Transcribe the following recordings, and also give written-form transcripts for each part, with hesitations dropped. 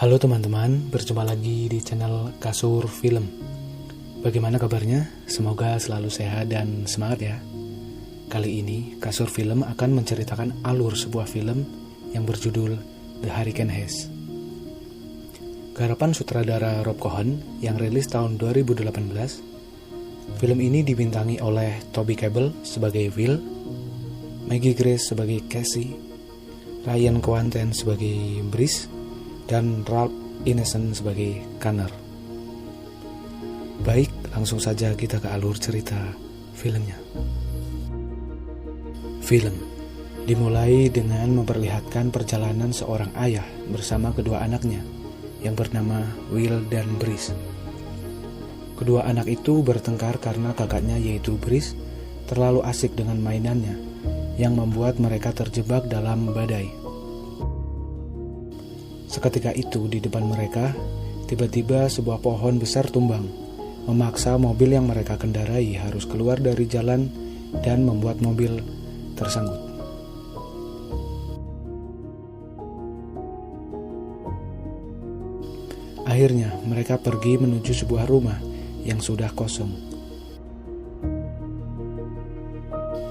Halo teman-teman, berjumpa lagi di channel Kasur Film. Bagaimana kabarnya? Semoga selalu sehat dan semangat ya. Kali ini Kasur Film akan menceritakan alur sebuah film yang berjudul The Hurricane Heist. Garapan sutradara Rob Cohen yang rilis tahun 2018. Film ini dibintangi oleh Toby Kebbell sebagai Will, Maggie Grace sebagai Cassie, Ryan Kwanten sebagai Brice, dan Ralph Ineson sebagai Connor. Baik, langsung saja kita ke alur cerita filmnya. Film dimulai dengan memperlihatkan perjalanan seorang ayah bersama kedua anaknya yang bernama Will dan Brice. Kedua anak itu bertengkar karena kakaknya yaitu Brice terlalu asik dengan mainannya yang membuat mereka terjebak dalam badai. Seketika itu di depan mereka, tiba-tiba sebuah pohon besar tumbang, memaksa mobil yang mereka kendarai harus keluar dari jalan dan membuat mobil tersangkut. Akhirnya mereka pergi menuju sebuah rumah yang sudah kosong.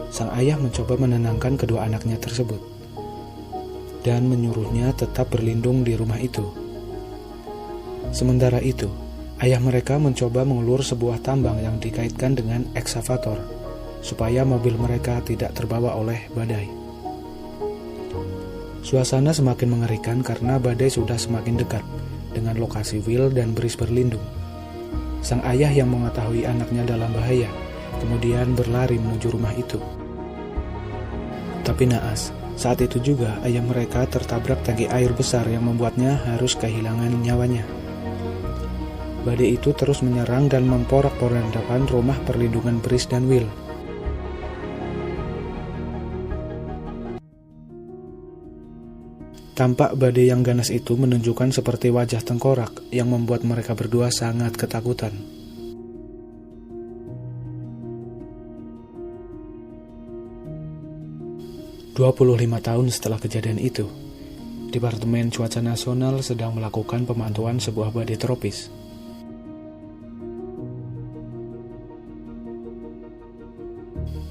Sang ayah mencoba menenangkan kedua anaknya tersebut dan menyuruhnya tetap berlindung di rumah itu. Sementara itu, ayah mereka mencoba mengulur sebuah tambang yang dikaitkan dengan ekskavator supaya mobil mereka tidak terbawa oleh badai. Suasana semakin mengerikan karena badai sudah semakin dekat dengan lokasi Will dan Brice berlindung. Sang ayah yang mengetahui anaknya dalam bahaya kemudian berlari menuju rumah itu. Tapi naas, saat itu juga ayah mereka tertabrak tangki air besar yang membuatnya harus kehilangan nyawanya. Badai itu terus menyerang dan memporak-porandakan rumah perlindungan Brice dan Will. Tampak badai yang ganas itu menunjukkan seperti wajah tengkorak yang membuat mereka berdua sangat ketakutan. "25 tahun setelah kejadian itu, Departemen Cuaca Nasional sedang melakukan pemantauan sebuah badai tropis.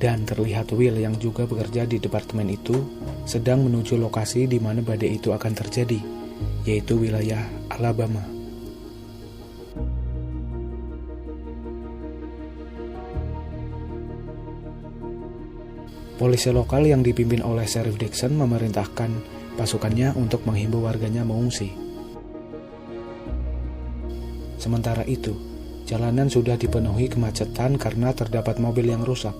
Dan terlihat Will yang juga bekerja di departemen itu sedang menuju lokasi di mana badai itu akan terjadi, yaitu wilayah Alabama. Polisi lokal yang dipimpin oleh Sheriff Dixon memerintahkan pasukannya untuk menghimbau warganya mengungsi. Sementara itu, jalanan sudah dipenuhi kemacetan karena terdapat mobil yang rusak,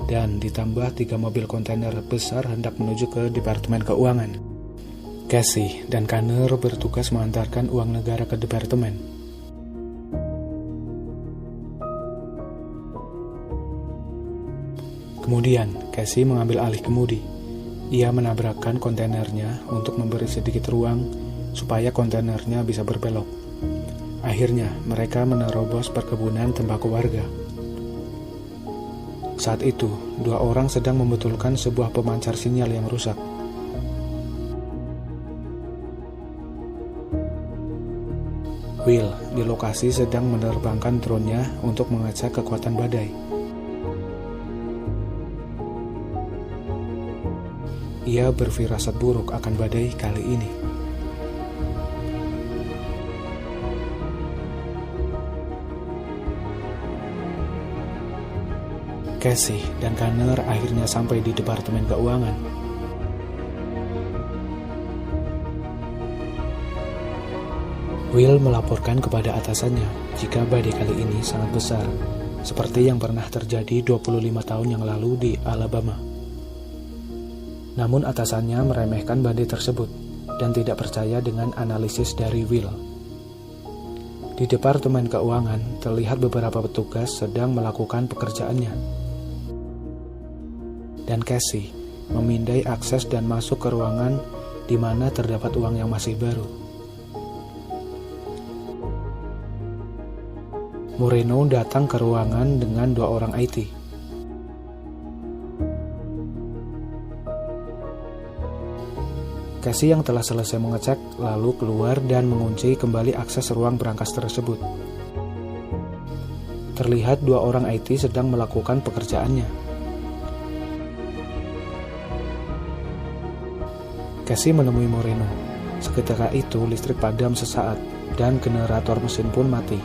dan ditambah 3 mobil kontainer besar hendak menuju ke Departemen Keuangan. Cassie dan Connor bertugas mengantarkan uang negara ke departemen. Kemudian, Cassie mengambil alih kemudi. Ia menabrakkan kontainernya untuk memberi sedikit ruang supaya kontainernya bisa berbelok. Akhirnya, mereka menerobos perkebunan tembakau warga. Saat itu, 2 orang sedang membetulkan sebuah pemancar sinyal yang rusak. Will di lokasi sedang menerbangkan drone-nya untuk mengecek kekuatan badai. Ia berfirasat buruk akan badai kali ini. Cassie dan Connor akhirnya sampai di Departemen Keuangan. Will melaporkan kepada atasannya jika badai kali ini sangat besar, seperti yang pernah terjadi 25 tahun yang lalu di Alabama. Namun atasannya meremehkan badai tersebut dan tidak percaya dengan analisis dari Will. Di Departemen Keuangan terlihat beberapa petugas sedang melakukan pekerjaannya. Dan Cassie memindai akses dan masuk ke ruangan di mana terdapat uang yang masih baru. Moreno datang ke ruangan dengan 2 orang IT. Casey yang telah selesai mengecek lalu keluar dan mengunci kembali akses ruang berangkas tersebut. Terlihat 2 orang IT sedang melakukan pekerjaannya. Casey menemui Moreno. Seketika itu listrik padam sesaat dan generator mesin pun mati.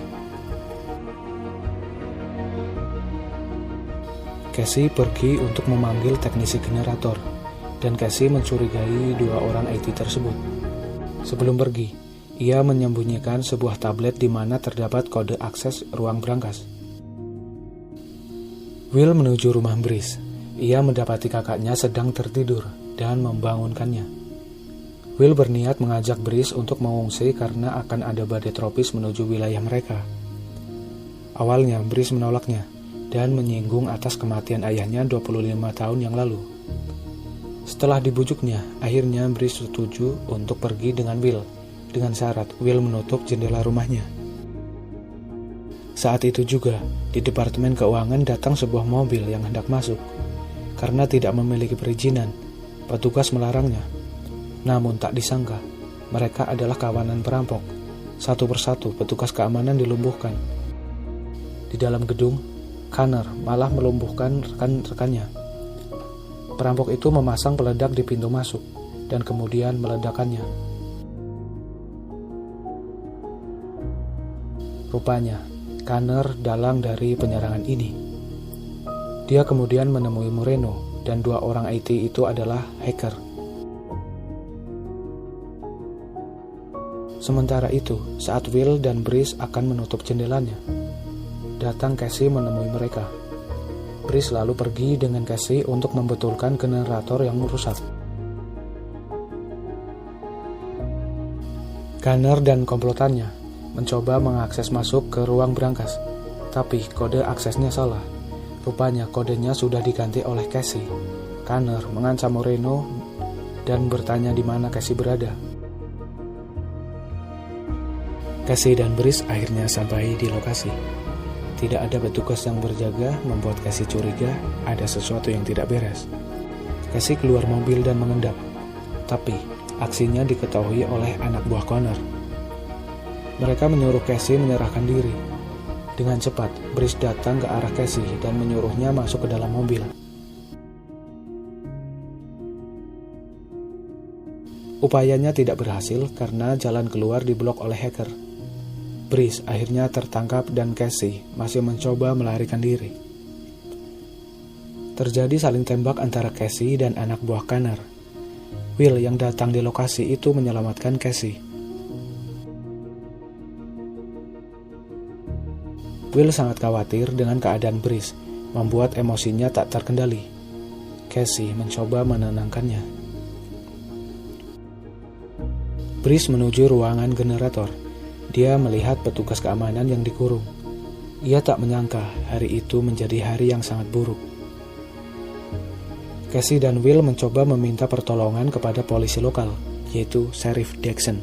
Casey pergi untuk memanggil teknisi generator, dan Casey mencurigai 2 orang IT tersebut. Sebelum pergi, ia menyembunyikan sebuah tablet di mana terdapat kode akses ruang berangkas. Will menuju rumah Brice. Ia mendapati kakaknya sedang tertidur dan membangunkannya. Will berniat mengajak Brice untuk mengungsi karena akan ada badai tropis menuju wilayah mereka. Awalnya Brice menolaknya dan menyinggung atas kematian ayahnya 25 tahun yang lalu. Setelah dibujuknya, akhirnya Brice setuju untuk pergi dengan Will, dengan syarat Will menutup jendela rumahnya. Saat itu juga, di Departemen Keuangan datang sebuah mobil yang hendak masuk. Karena tidak memiliki perizinan, petugas melarangnya. Namun tak disangka, mereka adalah kawanan perampok. Satu persatu petugas keamanan dilumpuhkan. Di dalam gedung, Connor malah melumpuhkan rekan-rekannya. Perampok itu memasang peledak di pintu masuk dan kemudian meledakkannya. Rupanya, Connor dalang dari penyerangan ini. Dia kemudian menemui Moreno dan 2 orang IT itu adalah hacker. Sementara itu, saat Will dan Brice akan menutup jendelanya, datang Casey menemui mereka. Brice lalu pergi dengan Casey untuk membetulkan generator yang rusak. Connor dan komplotannya mencoba mengakses masuk ke ruang berangkas, tapi kode aksesnya salah. Rupanya kodenya sudah diganti oleh Casey. Connor mengancam Moreno dan bertanya di mana Casey berada. Casey dan Brice akhirnya sampai di lokasi. Tidak ada petugas yang berjaga membuat Casey curiga ada sesuatu yang tidak beres. Casey keluar mobil dan mengendap, tapi aksinya diketahui oleh anak buah Connor. Mereka menyuruh Casey menyerahkan diri. Dengan cepat, Brice datang ke arah Casey dan menyuruhnya masuk ke dalam mobil. Upayanya tidak berhasil karena jalan keluar diblok oleh hacker. Brice akhirnya tertangkap dan Casey masih mencoba melarikan diri. Terjadi saling tembak antara Casey dan anak buah Connor. Will yang datang di lokasi itu menyelamatkan Casey. Will sangat khawatir dengan keadaan Brice, membuat emosinya tak terkendali. Casey mencoba menenangkannya. Brice menuju ruangan generator. Dia melihat petugas keamanan yang dikurung. Ia tak menyangka hari itu menjadi hari yang sangat buruk. Casey dan Will mencoba meminta pertolongan kepada polisi lokal, yaitu Sheriff Jackson.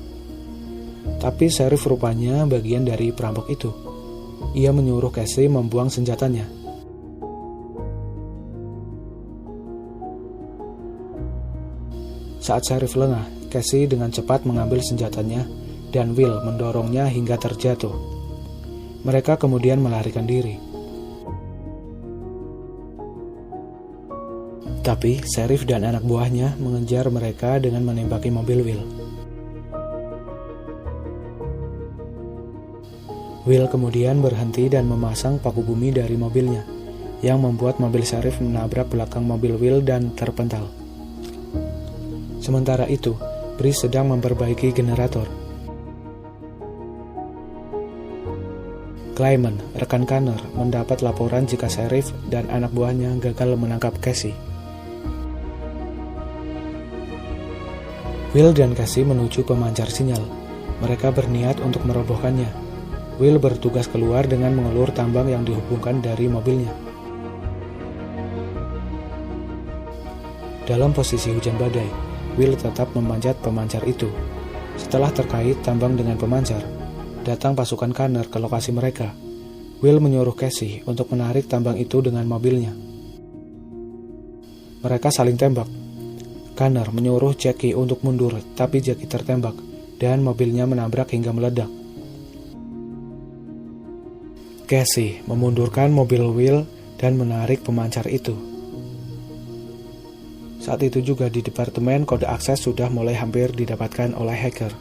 Tapi Sheriff rupanya bagian dari perampok itu. Ia menyuruh Casey membuang senjatanya. Saat Sheriff lengah, Casey dengan cepat mengambil senjatanya dan Will mendorongnya hingga terjatuh. Mereka kemudian melarikan diri. Tapi Sheriff dan anak buahnya mengejar mereka dengan menembaki mobil Will. Will kemudian berhenti dan memasang paku bumi dari mobilnya, yang membuat mobil Sheriff menabrak belakang mobil Will dan terpental. Sementara itu, Brice sedang memperbaiki generator. Clayman, rekan Connor, mendapat laporan jika Sheriff dan anak buahnya gagal menangkap Casey. Will dan Casey menuju pemancar sinyal. Mereka berniat untuk merobohkannya. Will bertugas keluar dengan mengelur tambang yang dihubungkan dari mobilnya. Dalam posisi hujan badai, Will tetap memanjat pemancar itu. Setelah terkait tambang dengan pemancar, datang pasukan Connor ke lokasi mereka. Will menyuruh Casey untuk menarik tambang itu dengan mobilnya. Mereka saling tembak. Connor menyuruh Jackie untuk mundur, tapi Jackie tertembak dan mobilnya menabrak hingga meledak. Casey memundurkan mobil Will dan menarik pemancar itu. Saat itu juga di departemen kode akses sudah mulai hampir didapatkan oleh hacker.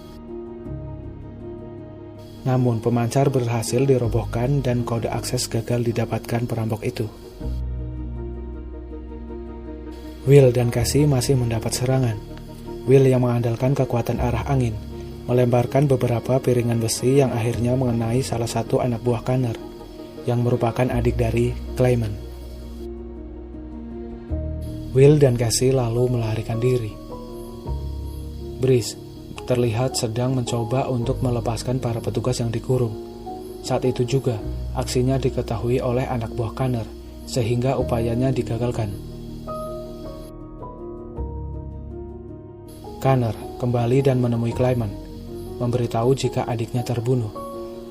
Namun pemancar berhasil dirobohkan dan kode akses gagal didapatkan perampok itu. Will dan Casey masih mendapat serangan. Will yang mengandalkan kekuatan arah angin melemparkan beberapa piringan besi yang akhirnya mengenai salah satu anak buah Connor yang merupakan adik dari Clayman. Will dan Casey lalu melarikan diri. Brice terlihat sedang mencoba untuk melepaskan para petugas yang dikurung. Saat itu juga aksinya diketahui oleh anak buah Connor, sehingga upayanya digagalkan. Connor kembali dan menemui Clayman, memberitahu jika adiknya terbunuh.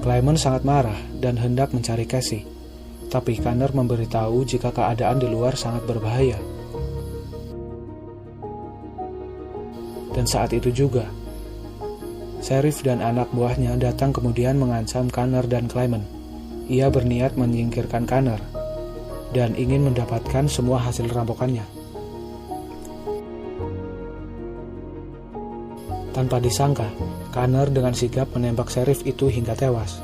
Clayman sangat marah dan hendak mencari Casey, tapi Connor memberitahu jika keadaan di luar sangat berbahaya. Dan saat itu juga, Sheriff dan anak buahnya datang kemudian mengancam Connor dan Clayman. Ia berniat menyingkirkan Connor dan ingin mendapatkan semua hasil rampokannya. Tanpa disangka, Connor dengan sigap menembak Sheriff itu hingga tewas.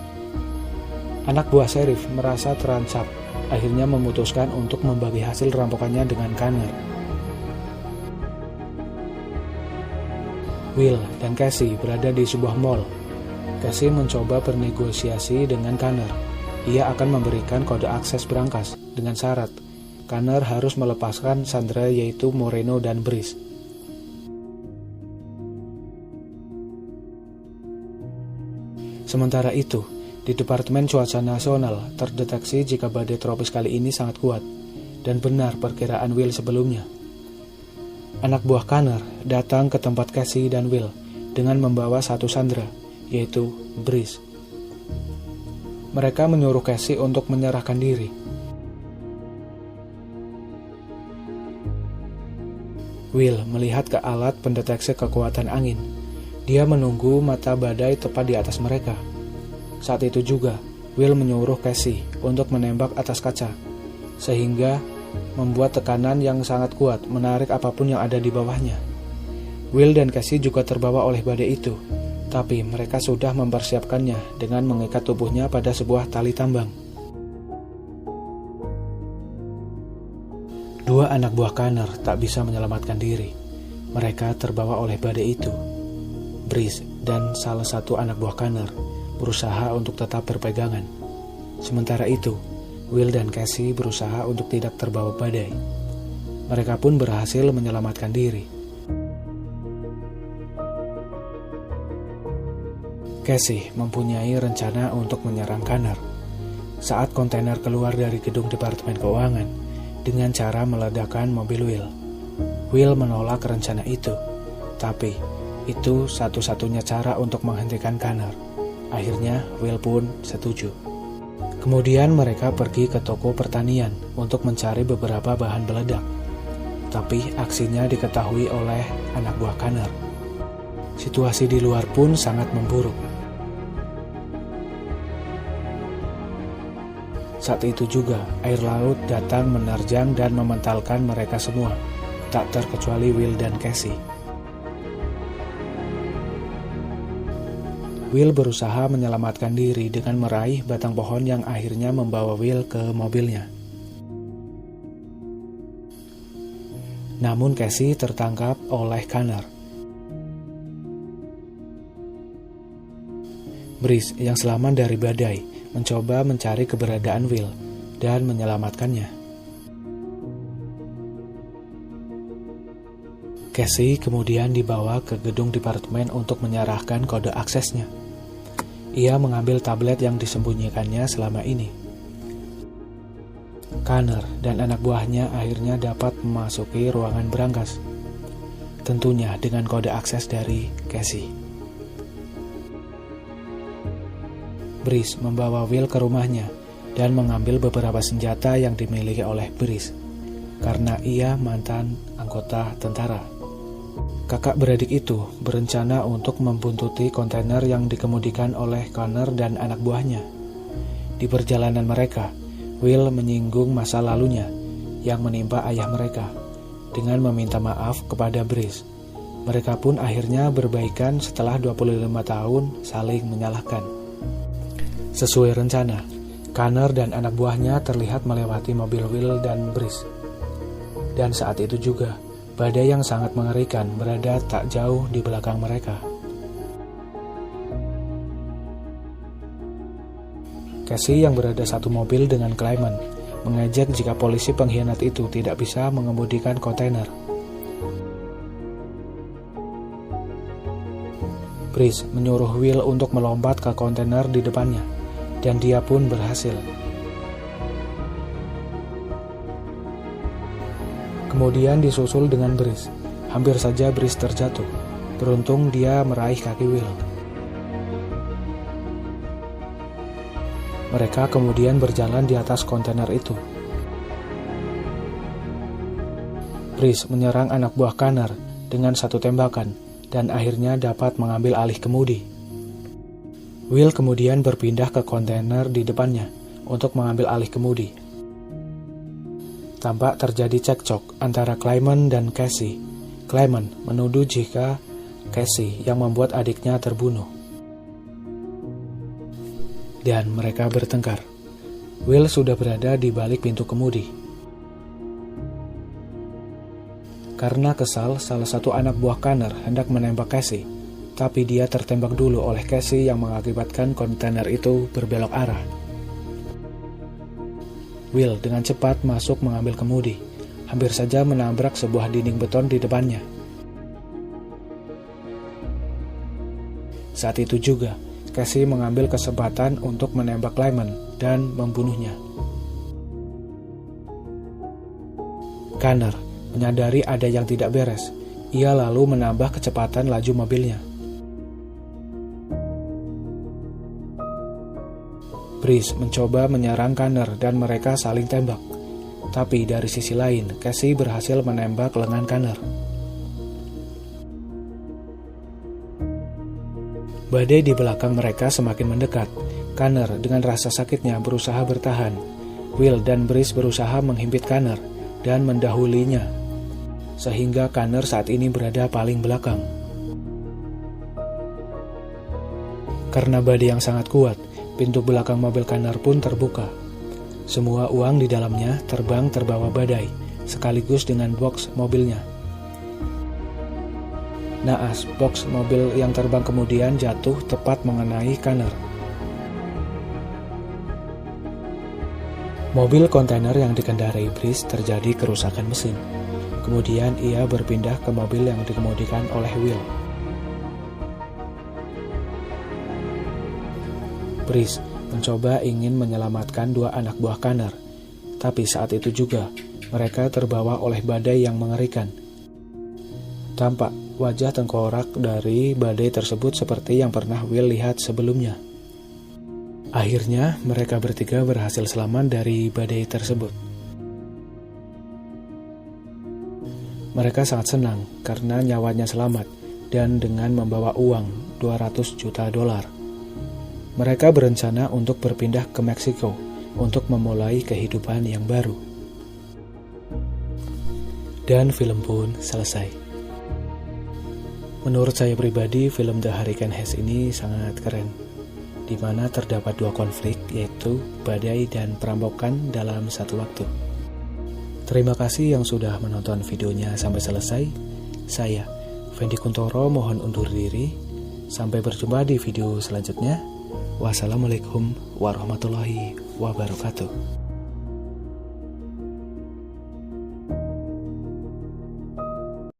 Anak buah Sheriff merasa terancam, akhirnya memutuskan untuk membagi hasil rampokannya dengan Connor. Will dan Casey berada di sebuah mall. Casey mencoba bernegosiasi dengan Connor. Ia akan memberikan kode akses berangkas dengan syarat Connor harus melepaskan sandera yaitu Moreno dan Brice. Sementara itu, di Departemen Cuaca Nasional terdeteksi jika badai tropis kali ini sangat kuat, dan benar perkiraan Will sebelumnya. Anak buah Connor datang ke tempat Casey dan Will dengan membawa satu sandera, yaitu Brice. Mereka menyuruh Casey untuk menyerahkan diri. Will melihat ke alat pendeteksi kekuatan angin. Dia menunggu mata badai tepat di atas mereka. Saat itu juga, Will menyuruh Casey untuk menembak atas kaca, sehingga membuat tekanan yang sangat kuat menarik apapun yang ada di bawahnya. Will dan Casey juga terbawa oleh badai itu, tapi mereka sudah mempersiapkannya dengan mengikat tubuhnya pada sebuah tali tambang. Dua anak buah Connor tak bisa menyelamatkan diri. Mereka terbawa oleh badai itu. Brice dan salah satu anak buah Connor berusaha untuk tetap berpegangan. Sementara itu, Will dan Casey berusaha untuk tidak terbawa badai. Mereka pun berhasil menyelamatkan diri. Casey mempunyai rencana untuk menyerang Connor saat kontainer keluar dari gedung Departemen Keuangan dengan cara meledakkan mobil Will. Will menolak rencana itu, tapi itu satu-satunya cara untuk menghentikan Connor. Akhirnya Will pun setuju. Kemudian mereka pergi ke toko pertanian untuk mencari beberapa bahan peledak. Tapi aksinya diketahui oleh anak buah Connor. Situasi di luar pun sangat memburuk. Saat itu juga air laut datang menerjang dan mementalkan mereka semua, tak terkecuali Will dan Casey. Will berusaha menyelamatkan diri dengan meraih batang pohon yang akhirnya membawa Will ke mobilnya. Namun Casey tertangkap oleh Connor. Brice yang selamat dari badai mencoba mencari keberadaan Will dan menyelamatkannya. Casey kemudian dibawa ke gedung departemen untuk menyerahkan kode aksesnya. Ia mengambil tablet yang disembunyikannya selama ini. Connor dan anak buahnya akhirnya dapat memasuki ruangan berangkas, tentunya dengan kode akses dari Casey. Brice membawa Will ke rumahnya dan mengambil beberapa senjata yang dimiliki oleh Brice, karena ia mantan anggota tentara. kakak beradik itu berencana untuk membuntuti kontainer yang dikemudikan oleh Connor dan anak buahnya. Di perjalanan mereka, Will menyinggung masa lalunya yang menimpa ayah mereka dengan meminta maaf kepada Brice. Mereka pun akhirnya berbaikan setelah 25 tahun saling menyalahkan. Sesuai rencana, Connor dan anak buahnya terlihat melewati mobil Will dan Brice. Dan saat itu juga, badai yang sangat mengerikan berada tak jauh di belakang mereka. Casey yang berada satu mobil dengan Clement mengejek jika polisi pengkhianat itu tidak bisa mengemudikan kontainer. Brice menyuruh Will untuk melompat ke kontainer di depannya, dan dia pun berhasil. Kemudian disusul dengan Brice. Hampir saja Brice terjatuh. Beruntung dia meraih kaki Will. Mereka kemudian berjalan di atas kontainer itu. Brice menyerang anak buah Connor dengan satu tembakan dan akhirnya dapat mengambil alih kemudi. Will kemudian berpindah ke kontainer di depannya untuk mengambil alih kemudi. Tampak terjadi cekcok antara Clement dan Casey. Clement menuduh jika Casey yang membuat adiknya terbunuh. Dan mereka bertengkar. Will sudah berada di balik pintu kemudi. Karena kesal, salah satu anak buah Connor hendak menembak Casey, tapi dia tertembak dulu oleh Casey yang mengakibatkan kontainer itu berbelok arah. Will dengan cepat masuk mengambil kemudi, hampir saja menabrak sebuah dinding beton di depannya. Saat itu juga, Casey mengambil kesempatan untuk menembak Clement dan membunuhnya. Connor menyadari ada yang tidak beres. Ia lalu menambah kecepatan laju mobilnya. Brice mencoba menyerang Connor dan mereka saling tembak. Tapi dari sisi lain, Casey berhasil menembak lengan Connor. Badai di belakang mereka semakin mendekat. Connor dengan rasa sakitnya berusaha bertahan. Will dan Brice berusaha menghimpit Connor dan mendahulinya, sehingga Connor saat ini berada paling belakang. Karena badai yang sangat kuat, pintu belakang mobil Connor pun terbuka. Semua uang di dalamnya terbang terbawa badai, sekaligus dengan box mobilnya. Naas, box mobil yang terbang kemudian jatuh tepat mengenai Connor. Mobil kontainer yang dikendarai Brice terjadi kerusakan mesin. Kemudian ia berpindah ke mobil yang dikemudikan oleh Will. Brice mencoba ingin menyelamatkan dua anak buah Connor, tapi saat itu juga mereka terbawa oleh badai yang mengerikan. Tampak wajah tengkorak dari badai tersebut seperti yang pernah Will lihat sebelumnya. Akhirnya mereka bertiga berhasil selamat dari badai tersebut. Mereka sangat senang karena nyawanya selamat dan dengan membawa uang $200 juta. Mereka berencana untuk berpindah ke Meksiko untuk memulai kehidupan yang baru. Dan film pun selesai. Menurut saya pribadi, film The Hurricane Heist ini sangat keren, di mana terdapat dua konflik, yaitu badai dan perampokan dalam satu waktu. Terima kasih yang sudah menonton videonya sampai selesai. Saya, Fendi Kuntoro, mohon undur diri. Sampai berjumpa di video selanjutnya. Wassalamualaikum warahmatullahi wabarakatuh.